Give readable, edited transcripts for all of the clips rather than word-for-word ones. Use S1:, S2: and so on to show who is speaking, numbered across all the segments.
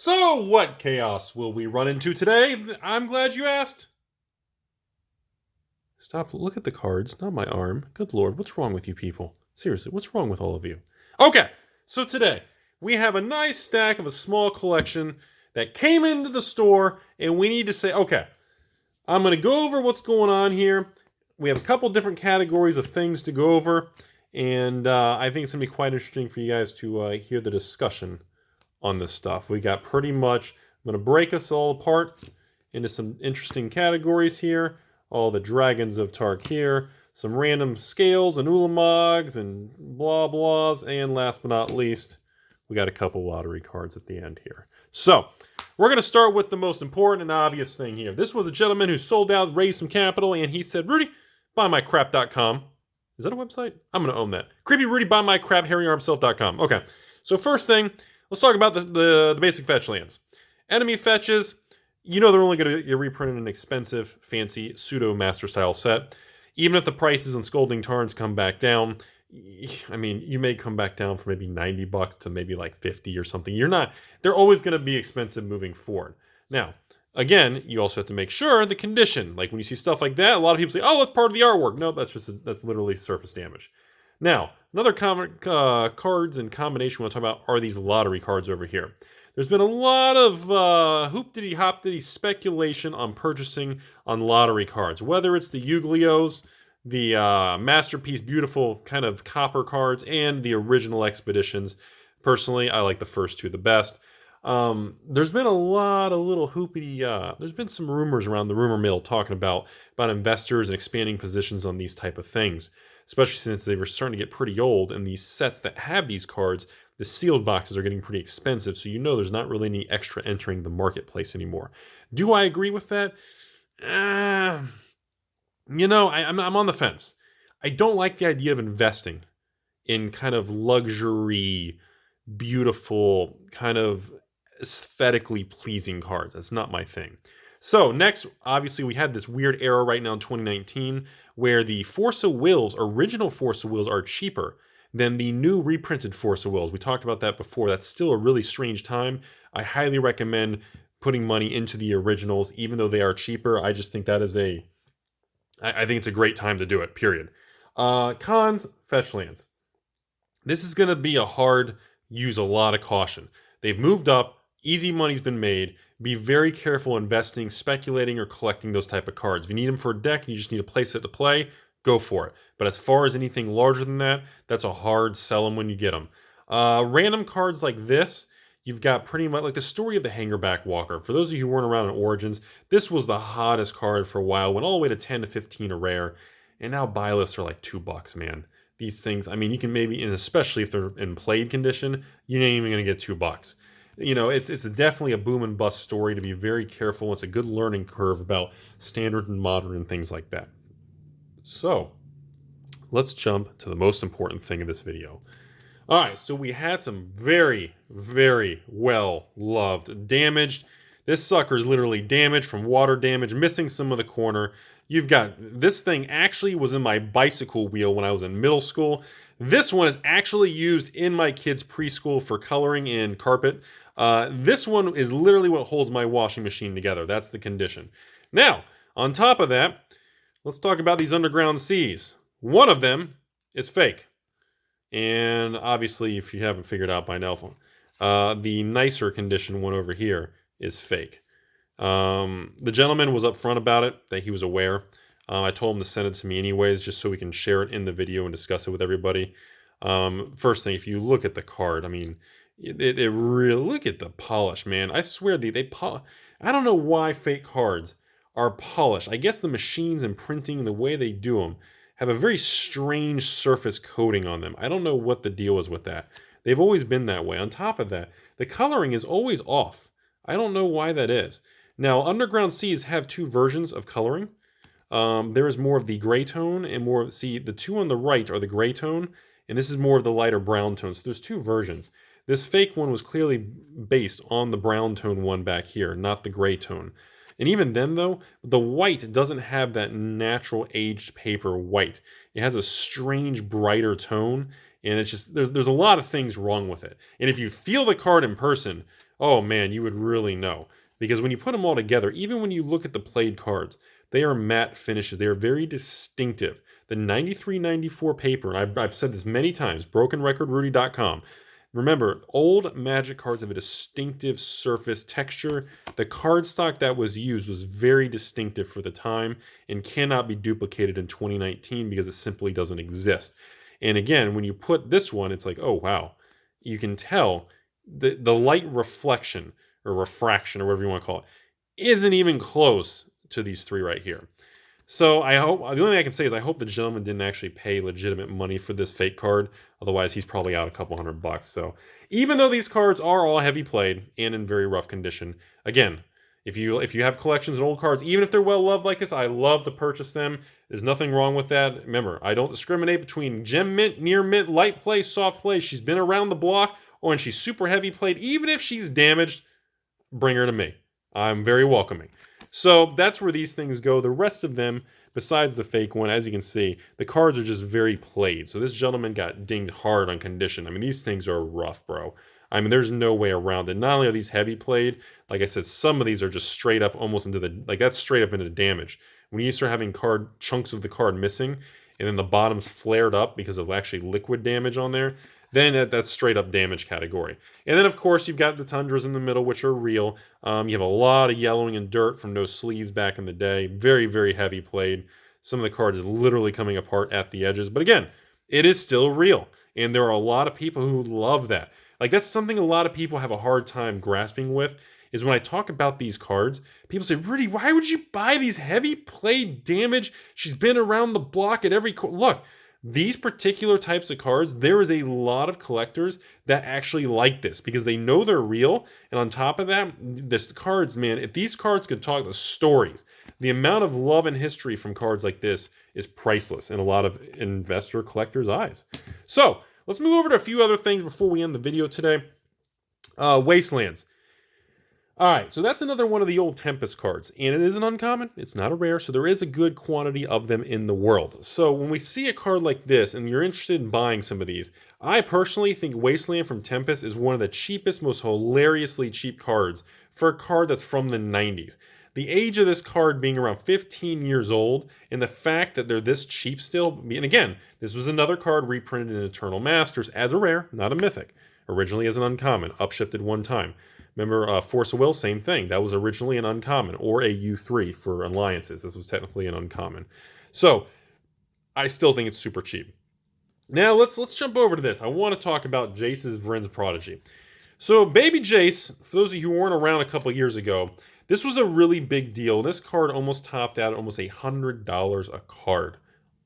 S1: So, what chaos will we run into today? I'm glad you asked. Stop, look at the cards, not my arm. Good lord, what's wrong with you people? Seriously, what's wrong with all of you? Okay, so today, we have a nice stack of a small collection that came into the store, and we need to say, okay, I'm going to go over what's going on here. We have a couple different categories of things to go over, and I think it's going to be quite interesting for you guys to hear the discussion on this stuff. We got pretty much, I'm going to break us all apart into some interesting categories here. All the dragons of Tark here, some random scales and ulamogs and blah blahs, and last but not least, we got a couple lottery cards at the end here. So, we're going to start with the most important and obvious thing here. This was a gentleman who sold out, raised some capital, and he said, Rudy, buymycrap.com. Is that a website? I'm going to own that. Creepy Rudy, buymycrap, hairyarmself.com. Okay, so first thing, let's talk about the basic fetch lands. Enemy fetches, you know they're only going to get reprinted in an expensive, fancy, pseudo-master style set. Even if the prices on Scolding Tarns come back down, I mean, you may come back down from maybe $90 to maybe like 50 or something. They're always going to be expensive moving forward. Now, again, you also have to make sure the condition. Like when you see stuff like that, a lot of people say, oh, that's part of the artwork. No, that's literally surface damage. Now, another cards and combination we want to talk about are these lottery cards over here. There's been a lot of hoop-diddy-hop-diddy speculation on purchasing on lottery cards, whether it's the Yu-Gi-Ohs, the Masterpiece Beautiful kind of copper cards, and the original Expeditions. Personally, I like the first two the best. There's been a lot of little there's been some rumors around the rumor mill talking about investors and expanding positions on these type of things, especially since they were starting to get pretty old, and these sets that have these cards, the sealed boxes are getting pretty expensive, so you know there's not really any extra entering the marketplace anymore. Do I agree with that? I'm on the fence. I don't like the idea of investing in kind of luxury, beautiful, kind of aesthetically pleasing cards. That's not my thing. So next, obviously, we had this weird era right now in 2019 where the Force of Wills, original Force of Wills, are cheaper than the new reprinted Force of Wills. We talked about that before. That's still a really strange time. I highly recommend putting money into the originals, even though they are cheaper. I just think that is I think it's a great time to do it, period. Cons, fetch lands. This is going to be a hard use, a lot of caution. They've moved up. Easy money's been made. Be very careful investing, speculating, or collecting those type of cards. If you need them for a deck and you just need a play set to play, go for it. But as far as anything larger than that, that's a hard sell them when you get them. Random cards like this, you've got pretty much like the story of the Hangerback Walker. For those of you who weren't around in Origins, this was the hottest card for a while. Went all the way to 10 to 15 a rare. And now buy lists are like $2, man. These things, I mean, you can maybe, and especially if they're in played condition, you ain't even going to get $2. You know, it's definitely a boom and bust story to be very careful. It's a good learning curve about standard and modern and things like that. So, let's jump to the most important thing in this video. All right, so we had some very, very well-loved damaged. This sucker is literally damaged from water damage, missing some of the corner. You've got, this thing actually was in my bicycle wheel when I was in middle school. This one is actually used in my kids' preschool for coloring in carpet. This one is literally what holds my washing machine together. That's the condition. Now, on top of that, let's talk about these underground seas. One of them is fake. And obviously, if you haven't figured out by now, the nicer condition one over here is fake. The gentleman was upfront about it, that he was aware. I told him to send it to me anyways, just so we can share it in the video and discuss it with everybody. First thing, if you look at the card, I mean, it really, look at the polish, man. I swear I don't know why fake cards are polished. I guess the machines and printing and the way they do them have a very strange surface coating on them. I don't know what the deal is with that. They've always been that way. On top of that, the coloring is always off. I don't know why that is. Now, Underground Seas have two versions of coloring. There is more of the gray tone and more, see, the two on the right are the gray tone, and this is more of the lighter brown tone. So there's two versions. This fake one was clearly based on the brown tone one back here, not the gray tone. And even then, though, the white doesn't have that natural aged paper white. It has a strange, brighter tone, and it's just, there's a lot of things wrong with it. And if you feel the card in person, oh man, you would really know. Because when you put them all together, even when you look at the played cards, they are matte finishes. They are very distinctive. The 93-94 paper, and I've said this many times, brokenrecordrudy.com. Remember, old Magic cards have a distinctive surface texture. The cardstock that was used was very distinctive for the time and cannot be duplicated in 2019 because it simply doesn't exist. And again, when you put this one, it's like, oh wow, you can tell the light reflection or refraction or whatever you want to call it isn't even close to these three right here. So I hope, the only thing I can say is I hope the gentleman didn't actually pay legitimate money for this fake card. Otherwise, he's probably out a couple $100. So even though these cards are all heavy played and in very rough condition, again, if you have collections of old cards, even if they're well loved like this, I love to purchase them. There's nothing wrong with that. Remember, I don't discriminate between gem mint, near mint, light play, soft play. She's been around the block, or and she's super heavy played. Even if she's damaged, bring her to me. I'm very welcoming. So that's where these things go. The rest of them, besides the fake one, as you can see, the cards are just very played. So this gentleman got dinged hard on condition. I mean, these things are rough, bro. I mean, there's no way around it. Not only are these heavy played, like I said, some of these are just straight up almost into the, like that's straight up into the damage. When you start having chunks of the card missing, and then the bottom's flared up because of actually liquid damage on there, then that's straight up damage category. And then, of course, you've got the tundras in the middle, which are real. You have a lot of yellowing and dirt from those sleeves back in the day. Very, very heavy played. Some of the cards are literally coming apart at the edges. But again, it is still real. And there are a lot of people who love that. Like, that's something a lot of people have a hard time grasping with, is when I talk about these cards, people say, Rudy, why would you buy these heavy played damage? She's been around the block at every... Look, these particular types of cards, there is a lot of collectors that actually like this because they know they're real. And on top of that, this cards, man, if these cards could talk the stories, the amount of love and history from cards like this is priceless in a lot of investor collectors' eyes. So let's move over to a few other things before we end the video today. Wastelands. All right, so that's another one of the old Tempest cards, and it is an uncommon. It's not a rare, so there is a good quantity of them in the world. So when we see a card like this, and you're interested in buying some of these, I personally think Wasteland from Tempest is one of the cheapest, most hilariously cheap cards for a card that's from the 90s. The age of this card being around 15 years old, and the fact that they're this cheap still, and again, this was another card reprinted in Eternal Masters as a rare, not a mythic. Originally as an uncommon, upshifted one time. Remember, Force of Will, same thing. That was originally an uncommon, or a U3 for alliances. This was technically an uncommon. So, I still think it's super cheap. Now, let's jump over to this. I want to talk about Jace's Vryn's Prodigy. So, Baby Jace, for those of you who weren't around a couple years ago, this was a really big deal. This card almost topped out at almost $100 a card.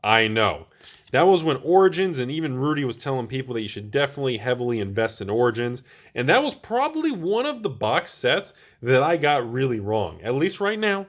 S1: I know. That was when Origins, and even Rudy was telling people that you should definitely heavily invest in Origins. And that was probably one of the box sets that I got really wrong. At least right now.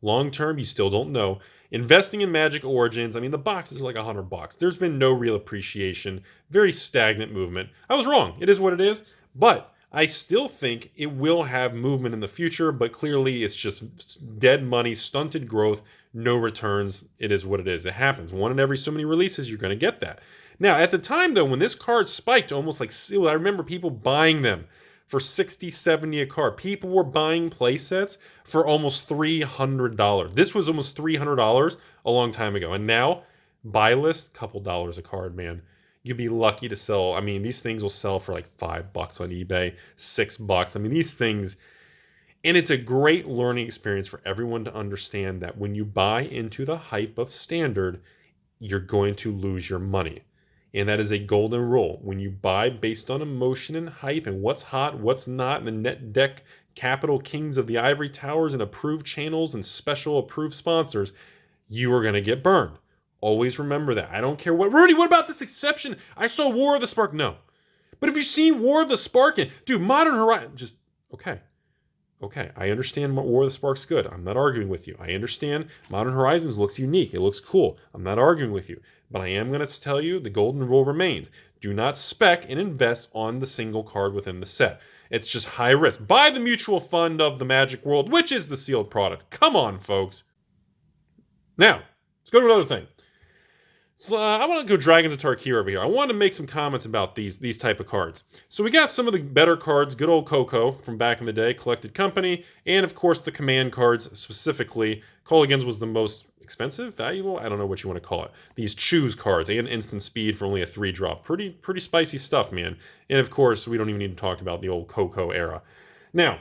S1: Long term, you still don't know. Investing in Magic Origins, I mean, the boxes are like $100. There's been no real appreciation. Very stagnant movement. I was wrong. It is what it is. But I still think it will have movement in the future, but clearly it's just dead money, stunted growth, no returns. It is what it is. It happens. One in every so many releases, you're going to get that. Now, at the time, though, when this card spiked almost like, I remember people buying them for $60, $70 a card. People were buying play sets for almost $300. This was almost $300 a long time ago. And now, buy list, couple dollars a card, man. You'd be lucky to sell. I mean, these things will sell for like $5 on eBay, $6. I mean, these things, and it's a great learning experience for everyone to understand that when you buy into the hype of Standard, you're going to lose your money. And that is a golden rule. When you buy based on emotion and hype and what's hot, what's not, and the net deck capital kings of the ivory towers and approved channels and special approved sponsors, you are going to get burned. Always remember that. I don't care what... Rudy, what about this exception? I saw War of the Spark. No. But have you seen War of the Spark? Dude, Modern Horizon... Just... Okay. I understand War of the Spark's good. I'm not arguing with you. I understand Modern Horizons looks unique. It looks cool. I'm not arguing with you. But I am going to tell you the golden rule remains. Do not spec and invest on the single card within the set. It's just high risk. Buy the mutual fund of the Magic World, which is the sealed product. Come on, folks. Now, let's go to another thing. So I want to go Dragons of Tarkir over here. I want to make some comments about these type of cards. So we got some of the better cards, good old Coco from back in the day, Collected Company, and of course the command cards specifically. Colligan's was the most expensive, valuable, I don't know what you want to call it. These choose cards and instant speed for only a 3-drop. Pretty spicy stuff, man. And of course, we don't even need to talk about the old Coco era. Now,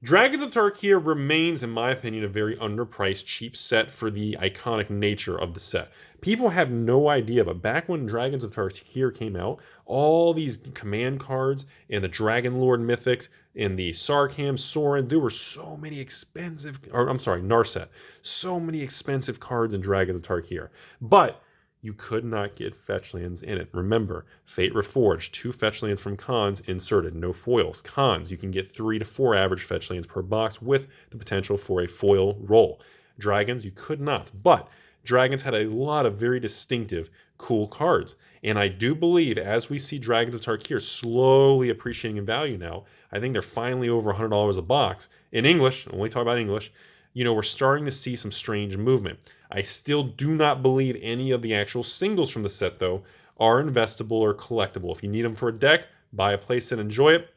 S1: Dragons of Tarkir remains, in my opinion, a very underpriced, cheap set for the iconic nature of the set. People have no idea, but back when Dragons of Tarkir came out, all these command cards and the Dragon Lord mythics and the Sarkhan, Sorin, there were so many expensive, or I'm sorry, Narset, so many expensive cards in Dragons of Tarkir. But you could not get fetch lands in it. Remember, Fate Reforged, 2 fetch lands from Khans inserted, no foils. Khans, you can get 3 to 4 average fetch lands per box with the potential for a foil roll. Dragons, you could not, but Dragons had a lot of very distinctive, cool cards. And I do believe as we see Dragons of Tarkir slowly appreciating in value now, I think they're finally over $100 a box. In English, only talk about English, you know, we're starting to see some strange movement. I still do not believe any of the actual singles from the set, though, are investable or collectible. If you need them for a deck, buy a playset, enjoy it.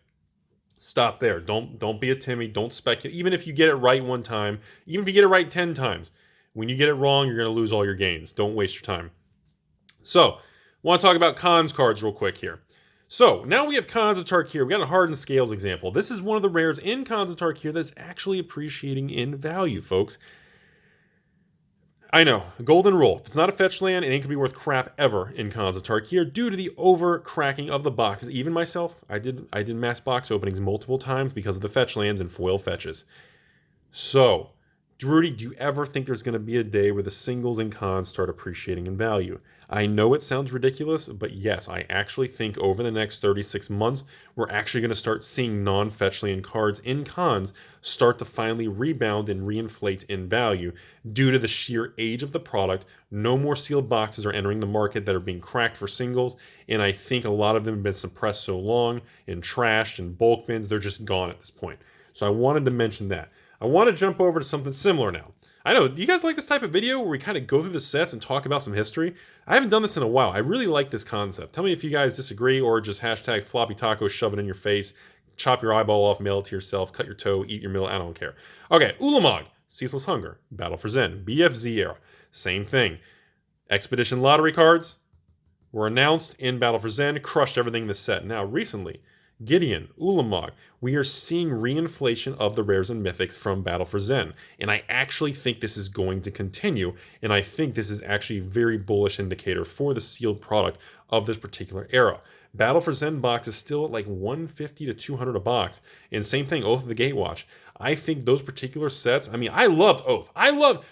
S1: Stop there. Don't be a Timmy. Don't speculate. Even if you get it right one time, even if you get it right 10 times, when you get it wrong, you're going to lose all your gains. Don't waste your time. So, I want to talk about Khans cards real quick here. So, now we have Khans of Tarkir. We got a Hardened Scales example. This is one of the rares in Khans of Tarkir that's actually appreciating in value, folks. I know, golden rule. If it's not a fetch land, it ain't gonna be worth crap ever in Khans of Tarkir due to the over cracking of the boxes. Even myself, I did mass box openings multiple times because of the fetch lands and foil fetches. So, Rudy, do you ever think there's going to be a day where the singles and Khans start appreciating in value? I know it sounds ridiculous, but yes, I actually think over the next 36 months, we're actually going to start seeing non-fetch land cards in Khans start to finally rebound and reinflate in value due to the sheer age of the product. No more sealed boxes are entering the market that are being cracked for singles, and I think a lot of them have been suppressed so long and trashed and bulk bins, they're just gone at this point. So I wanted to mention that. I want to jump over to something similar now. I know, do you guys like this type of video where we kind of go through the sets and talk about some history? I haven't done this in a while. I really like this concept. Tell me if you guys disagree or just hashtag floppy taco, shove it in your face, chop your eyeball off, mail it to yourself, cut your toe, eat your meal, I don't care. Okay, Ulamog, Ceaseless Hunger, Battle for Zen, BFZ era, same thing. Expedition lottery cards were announced in Battle for Zen, crushed everything in the set. Now, recently, Gideon, Ulamog, we are seeing reinflation of the rares and mythics from Battle for Zen. And I actually think this is going to continue. And I think this is actually a very bullish indicator for the sealed product of this particular era. Battle for Zen box is still at like $150 to $200 a box. And same thing, Oath of the Gatewatch. I think those particular sets, I mean, I loved Oath. I loved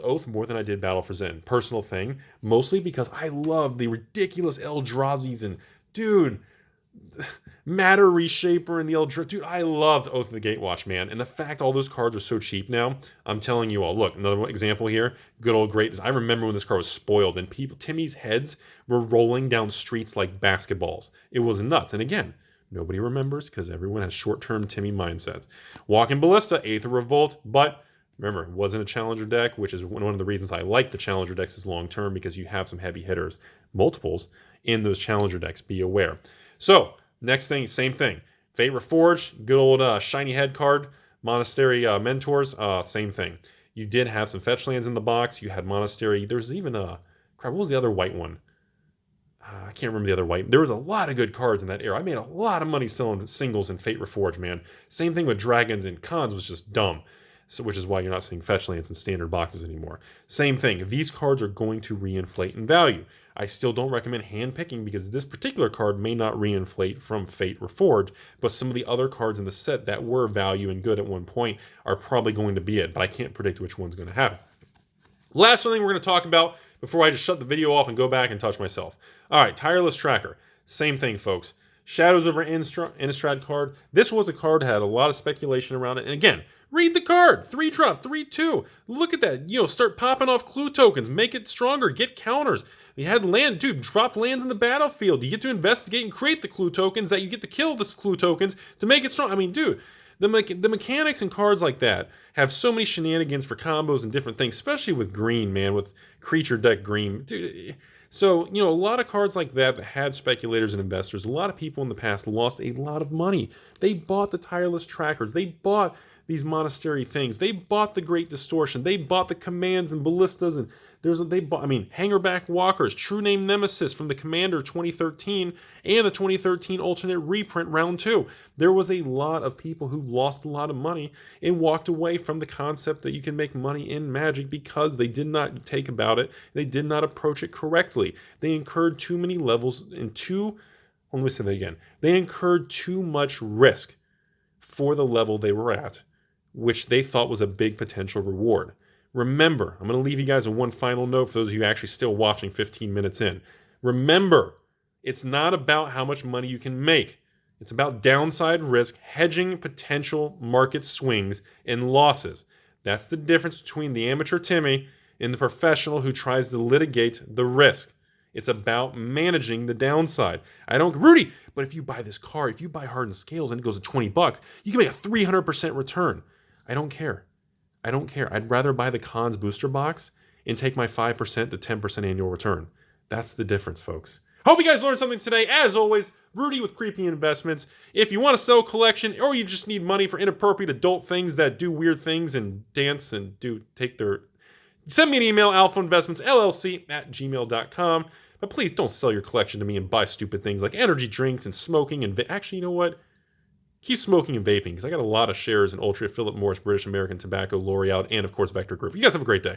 S1: Oath more than I did Battle for Zen. Personal thing. Mostly because I love the ridiculous Eldrazi's and, dude, Matter Reshaper and the Eldritch. Dude, I loved Oath of the Gatewatch, man. And the fact all those cards are so cheap now, I'm telling you all. Look, another example here. Good old great. I remember when this card was spoiled and Timmy's heads were rolling down streets like basketballs. It was nuts. And again, nobody remembers because everyone has short-term Timmy mindsets. Walking Ballista, Aether Revolt, but remember, it wasn't a Challenger deck, which is one of the reasons I like the Challenger decks is long-term because you have some heavy hitters, multiples, in those Challenger decks. Be aware. So, next thing, same thing. Fate Reforged, good old shiny head card. Monastery Mentors, same thing. You did have some fetch lands in the box. You had Monastery. There's even crap, what was the other white one? I can't remember the other white. There was a lot of good cards in that era. I made a lot of money selling singles in Fate Reforged, man. Same thing with Dragons and Khans was just dumb. So, which is why you're not seeing fetch lands in standard boxes anymore. Same thing. These cards are going to reinflate in value. I still don't recommend hand picking because this particular card may not reinflate from Fate Reforged, but some of the other cards in the set that were value and good at one point are probably going to be it, but I can't predict which one's going to happen. Last thing we're going to talk about before I just shut the video off and go back and touch myself. All right, Tireless Tracker. Same thing, folks. Shadows over Innistrad card. This was a card that had a lot of speculation around it. And again, read the card. 3-drop, 3-2. Look at that. Start popping off clue tokens. Make it stronger. Get counters. You had land, dude, drop lands in the battlefield. You get to investigate and create the clue tokens that you get to kill the clue tokens to make it strong. I mean, dude, The mechanics in cards like that have so many shenanigans for combos and different things, especially with green, man, with creature deck green. Dude, so, a lot of cards like that had speculators and investors, a lot of people in the past lost a lot of money. They bought the tireless trackers. They bought these monastery things. They bought the Great Distortion. They bought the commands and ballistas, and hangerback walkers, True Name Nemesis from the Commander 2013 and the 2013 alternate reprint round 2. There was a lot of people who lost a lot of money and walked away from the concept that you can make money in Magic because they did not take about it. They did not approach it correctly. They incurred too many levels and let me say that again. They incurred too much risk for the level they were at, which they thought was a big potential reward. Remember, I'm going to leave you guys with one final note for those of you actually still watching 15 minutes in. Remember, it's not about how much money you can make. It's about downside risk, hedging potential market swings and losses. That's the difference between the amateur Timmy and the professional who tries to litigate the risk. It's about managing the downside. Rudy, but if you buy this card, if you buy Hardened Scales and it goes to $20, you can make a 300% return. I don't care. I'd rather buy the Cons booster box and take my 5% to 10% annual return. That's the difference, folks. Hope you guys learned something today. As always, Rudy with Creepy Investments. If you want to sell a collection or you just need money for inappropriate adult things that do weird things and dance and send me an email, AlphainvestmentsLLC@gmail.com. But please don't sell your collection to me and buy stupid things like energy drinks and smoking and actually, you know what? Keep smoking and vaping because I got a lot of shares in Altria, Philip Morris, British American Tobacco, L'Oreal, and of course Vector Group. You guys have a great day.